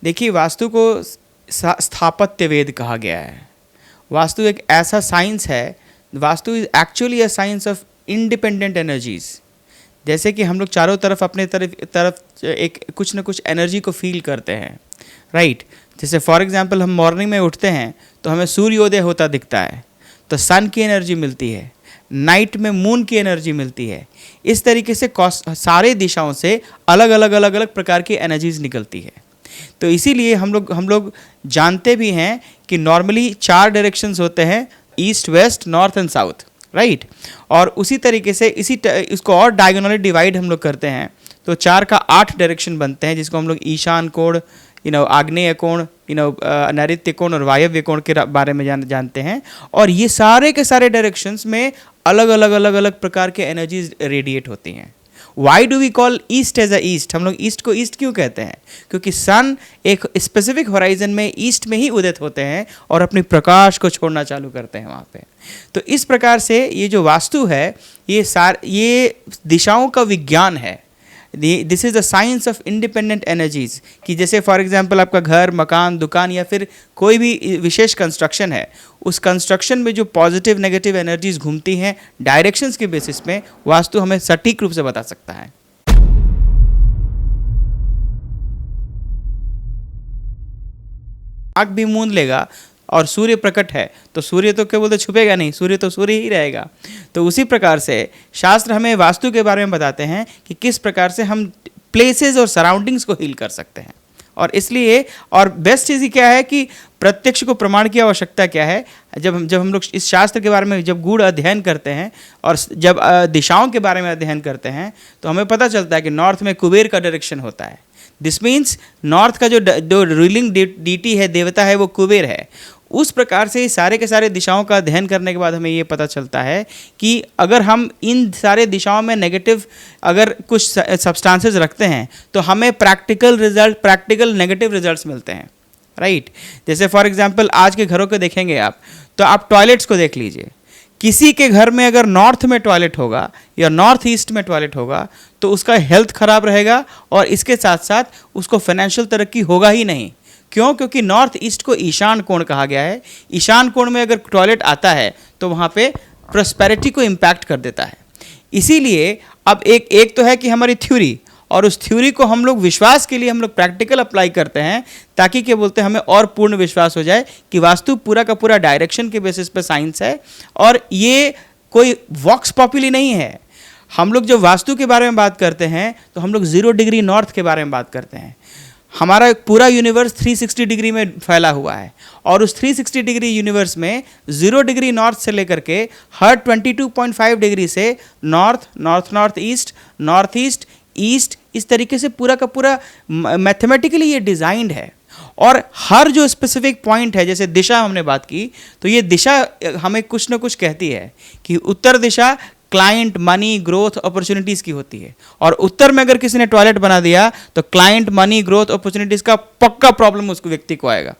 देखिए, वास्तु को स्थापत्य वेद कहा गया है। वास्तु एक ऐसा साइंस है, vastu is actually a science of independent energies. जैसे कि हम लोग चारों तरफ अपने तरफ एक कुछ ना कुछ एनर्जी को फील करते हैं, राइट। जैसे फॉर एग्जांपल हम मॉर्निंग में उठते हैं तो हमें सूर्योदय होता दिखता है, तो सन की एनर्जी मिलती है, नाइट में मून की एनर्जी मिलती है। इस तरीके से सारे दिशाओं से अलग अलग अलग अलग प्रकार की एनर्जीज निकलती है। तो इसीलिए हम लोग जानते भी हैं कि नॉर्मली 4 डायरेक्शंस होते हैं, east, west, north and south, right. और उसी तरीके से इसको और डायगोनली डिवाइड हम लोग करते हैं, तो 4 का 8 डायरेक्शन बनते हैं, जिसको हम लोग ईशान कोण, आग्नेय कोण, नैऋत्य कोण और वायव्य कोण के बारे में जानते हैं। और ये सारे के सारे डायरेक्शंस में अलग अलग अलग अलग प्रकार के एनर्जीज रेडिएट होती हैं। Why do we call east as a east? हम लोग ईस्ट को ईस्ट क्यों कहते हैं? क्योंकि सन एक स्पेसिफिक होराइजन में ईस्ट में ही उदित होते हैं और अपनी प्रकाश को छोड़ना चालू करते हैं वहाँ पे। तो इस प्रकार से ये जो वास्तु है, ये दिशाओं का विज्ञान है। This is the science of independent energies. कि जैसे फॉर एग्जांपल आपका घर, मकान, दुकान या फिर कोई भी विशेष कंस्ट्रक्शन है, उस कंस्ट्रक्शन में जो पॉजिटिव नेगेटिव एनर्जीज घूमती हैं डायरेक्शंस के बेसिस में, वास्तु हमें सटीक रूप से बता सकता है। आग भी मूंद लेगा और सूर्य प्रकट है तो सूर्य तो क्या बोलते छुपेगा नहीं, सूर्य तो सूर्य ही रहेगा। तो उसी प्रकार से शास्त्र हमें वास्तु के बारे में बताते हैं कि किस प्रकार से हम प्लेसेस और सराउंडिंग्स को हील कर सकते हैं। और इसलिए और बेस्ट चीज़ ही क्या है कि प्रत्यक्ष को प्रमाण की आवश्यकता क्या है। जब हम लोग इस शास्त्र के बारे में जब गूढ़ अध्ययन करते हैं और जब दिशाओं के बारे में अध्ययन करते हैं तो हमें पता चलता है कि नॉर्थ में कुबेर का डायरेक्शन होता है। दिस मीन्स नॉर्थ का जो रूलिंग डीटी है, देवता है, वो कुबेर है। उस प्रकार से सारे के सारे दिशाओं का अध्ययन करने के बाद हमें ये पता चलता है कि अगर हम इन सारे दिशाओं में नेगेटिव अगर कुछ सब्सटेंसेस रखते हैं तो हमें प्रैक्टिकल नेगेटिव रिजल्ट्स मिलते हैं, राइट। जैसे फॉर एग्जांपल आज के घरों को देखेंगे आप, तो आप टॉयलेट्स को देख लीजिए। किसी के घर में अगर नॉर्थ में टॉयलेट होगा या नॉर्थ ईस्ट में टॉयलेट होगा तो उसका हेल्थ खराब रहेगा और इसके साथ साथ उसको फाइनेंशियल तरक्की होगा ही नहीं। क्यों? क्योंकि नॉर्थ ईस्ट को ईशान कोण कहा गया है। ईशान कोण में अगर टॉयलेट आता है तो वहाँ पे प्रॉस्पेरिटी को इम्पैक्ट कर देता है। इसीलिए अब एक तो है कि हमारी थ्योरी, और उस थ्योरी को हम लोग विश्वास के लिए हम लोग प्रैक्टिकल अप्लाई करते हैं, ताकि क्या बोलते हैं हमें और पूर्ण विश्वास हो जाए कि वास्तु पूरा का पूरा डायरेक्शन के बेसिस पे साइंस है और ये कोई वॉक्स पॉपुली नहीं है। हम लोग जब वास्तु के बारे में बात करते हैं तो हम लोग 0 डिग्री नॉर्थ के बारे में बात करते हैं। हमारा पूरा यूनिवर्स 360 डिग्री में फैला हुआ है और उस 360 डिग्री यूनिवर्स में 0 डिग्री नॉर्थ से लेकर के हर 22.5 डिग्री से north east, north east, east, इस तरीके से पूरा का पूरा मैथमेटिकली ये डिज़ाइंड है। और हर जो स्पेसिफिक पॉइंट है, जैसे दिशा हमने बात की, तो ये दिशा हमें कुछ ना कुछ कहती है कि उत्तर दिशा क्लाइंट, मनी, ग्रोथ, अपॉर्चुनिटीज़ की होती है। और उत्तर में अगर किसी ने टॉयलेट बना दिया तो क्लाइंट, मनी, ग्रोथ, अपॉर्चुनिटीज़ का पक्का प्रॉब्लम उस व्यक्ति को आएगा।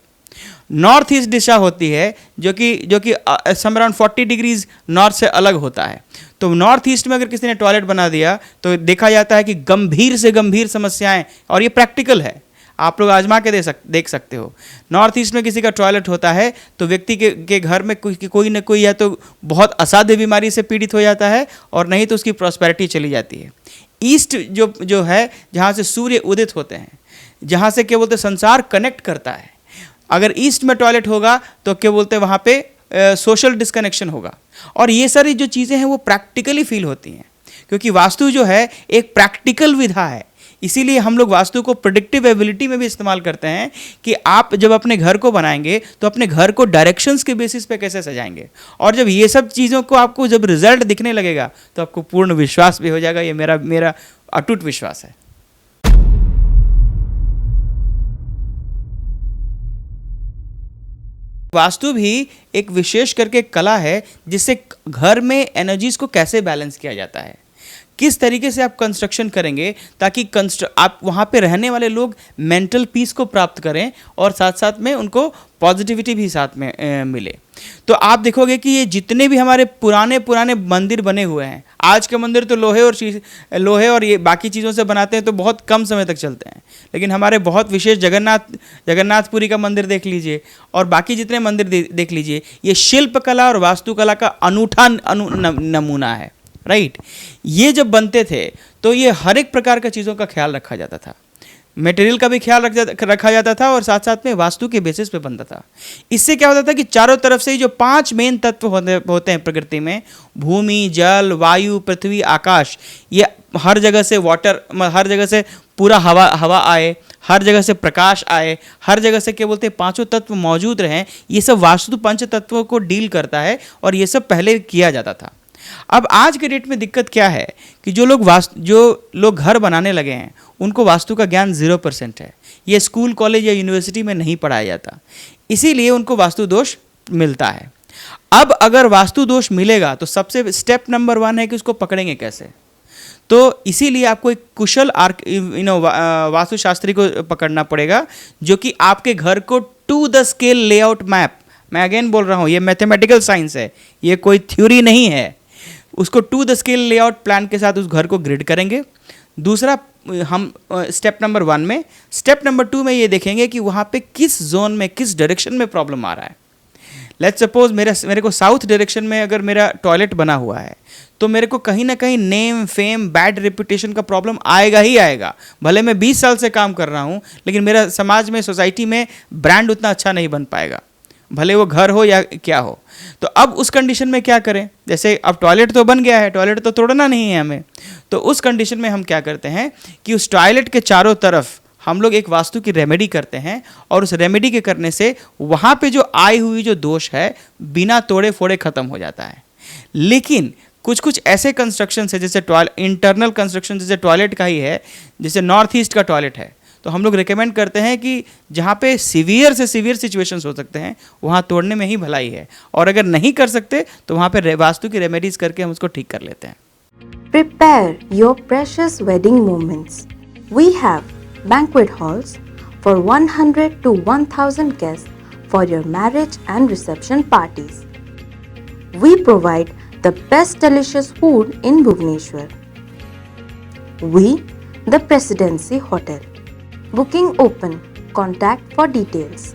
नॉर्थ ईस्ट दिशा होती है जो कि सम अराउंड 40 डिग्रीज नॉर्थ से अलग होता है। तो नॉर्थ ईस्ट में अगर किसी ने टॉयलेट बना दिया तो देखा जाता है कि गंभीर से गंभीर समस्याएं, और ये प्रैक्टिकल है, आप लोग आजमा के देख सकते हो। नॉर्थ ईस्ट में किसी का टॉयलेट होता है तो व्यक्ति के घर में कोई ना कोई या तो बहुत असाध्य बीमारी से पीड़ित हो जाता है और नहीं तो उसकी प्रॉस्पेरिटी चली जाती है। ईस्ट जो है, जहाँ से सूर्य उदित होते हैं, जहाँ से क्या बोलते हैं संसार कनेक्ट करता है, अगर ईस्ट में टॉयलेट होगा तो क्या बोलते हैं वहाँ पे सोशल डिस्कनेक्शन होगा। और ये सारी जो चीज़ें हैं वो प्रैक्टिकली फील होती हैं, क्योंकि वास्तु जो है एक प्रैक्टिकल विधा है। इसीलिए हम लोग वास्तु को प्रेडिक्टिव एबिलिटी में भी इस्तेमाल करते हैं कि आप जब अपने घर को बनाएंगे तो अपने घर को डायरेक्शंस के बेसिस पे कैसे सजाएंगे। और जब ये सब चीज़ों को आपको जब रिजल्ट दिखने लगेगा तो आपको पूर्ण विश्वास भी हो जाएगा। ये मेरा अटूट विश्वास है। वास्तु भी एक विशेष करके कला है जिससे घर में एनर्जीज को कैसे बैलेंस किया जाता है, किस तरीके से आप कंस्ट्रक्शन करेंगे ताकि आप वहाँ पे रहने वाले लोग मेंटल पीस को प्राप्त करें और साथ साथ में उनको पॉजिटिविटी भी साथ में मिले। तो आप देखोगे कि ये जितने भी हमारे पुराने पुराने मंदिर बने हुए हैं, आज के मंदिर तो लोहे और ये बाकी चीज़ों से बनाते हैं तो बहुत कम समय तक चलते हैं, लेकिन हमारे बहुत विशेष जगन्नाथपुरी का मंदिर देख लीजिए और बाकी जितने मंदिर देख लीजिए, ये शिल्पकला और वास्तुकला का अनूठा नमूना है, राइट। ये जब बनते थे तो ये हर एक प्रकार का चीज़ों का ख्याल रखा जाता था, मटेरियल का भी ख्याल रखा जाता था और साथ साथ में वास्तु के बेसिस पे बनता था। इससे क्या होता था कि चारों तरफ से जो 5 मेन तत्व होते हैं प्रकृति में, भूमि, जल, वायु, पृथ्वी, आकाश, ये हर जगह से हर जगह से पूरा हवा आए, हर जगह से प्रकाश आए, हर जगह से क्या बोलते हैं 5 तत्व मौजूद रहें, ये सब वास्तु 5 तत्वों को डील करता है और ये सब पहले किया जाता था। अब आज के डेट में दिक्कत क्या है कि जो लोग घर बनाने लगे हैं उनको वास्तु का ज्ञान 0% है। ये स्कूल, कॉलेज या यूनिवर्सिटी में नहीं पढ़ाया जाता, इसीलिए उनको वास्तु दोष मिलता है। अब अगर वास्तु दोष मिलेगा तो सबसे स्टेप नंबर 1 है कि उसको पकड़ेंगे कैसे। तो इसीलिए आपको एक कुशल वास्तुशास्त्री को पकड़ना पड़ेगा जो कि आपके घर को to the scale layout map, मैं अगेन बोल रहा हूँ ये मैथमेटिकल साइंस है, ये कोई थ्योरी नहीं है, उसको to the scale layout plan के साथ उस घर को ग्रिड करेंगे। दूसरा, हम स्टेप नंबर 1 में, स्टेप नंबर 2 में ये देखेंगे कि वहाँ पे किस जोन में, किस डायरेक्शन में प्रॉब्लम आ रहा है। लेट्स सपोज मेरे को साउथ डायरेक्शन में अगर मेरा टॉयलेट बना हुआ है तो मेरे को कहीं ना कहीं नेम, फेम, बैड रेपुटेशन का प्रॉब्लम आएगा ही आएगा। भले मैं 20 साल से काम कर रहा हूँ लेकिन मेरा समाज में, सोसाइटी में ब्रांड उतना अच्छा नहीं बन पाएगा, भले वो घर हो या क्या हो। तो अब उस कंडीशन में क्या करें, जैसे अब टॉयलेट तो बन गया है, टॉयलेट तो तोड़ना नहीं है हमें, तो उस कंडीशन में हम क्या करते हैं कि उस टॉयलेट के चारों तरफ हम लोग एक वास्तु की रेमेडी करते हैं और उस रेमेडी के करने से वहाँ पे जो आई हुई जो दोष है बिना तोड़े फोड़े खत्म हो जाता है। लेकिन कुछ कुछ ऐसे कंस्ट्रक्शन है, जैसे इंटरनल कंस्ट्रक्शन जैसे टॉयलेट का ही है, जैसे नॉर्थ ईस्ट का टॉयलेट है, तो हम लोग रिकमेंड करते हैं कि जहाँ पे सीवियर से सीवियर सिचुएशंस हो सकते हैं वहाँ तोड़ने में ही भलाई है, और अगर नहीं कर सकते तो वहाँ पे वास्तु की रेमेडीज करके हम उसको ठीक कर लेते हैं। Prepare your precious wedding moments. We have banquet halls for 100 to 1000 guests for your marriage and reception parties. We provide the best delicious food in Bhubaneswar. We, the Presidency Hotel. Booking open. Contact for details.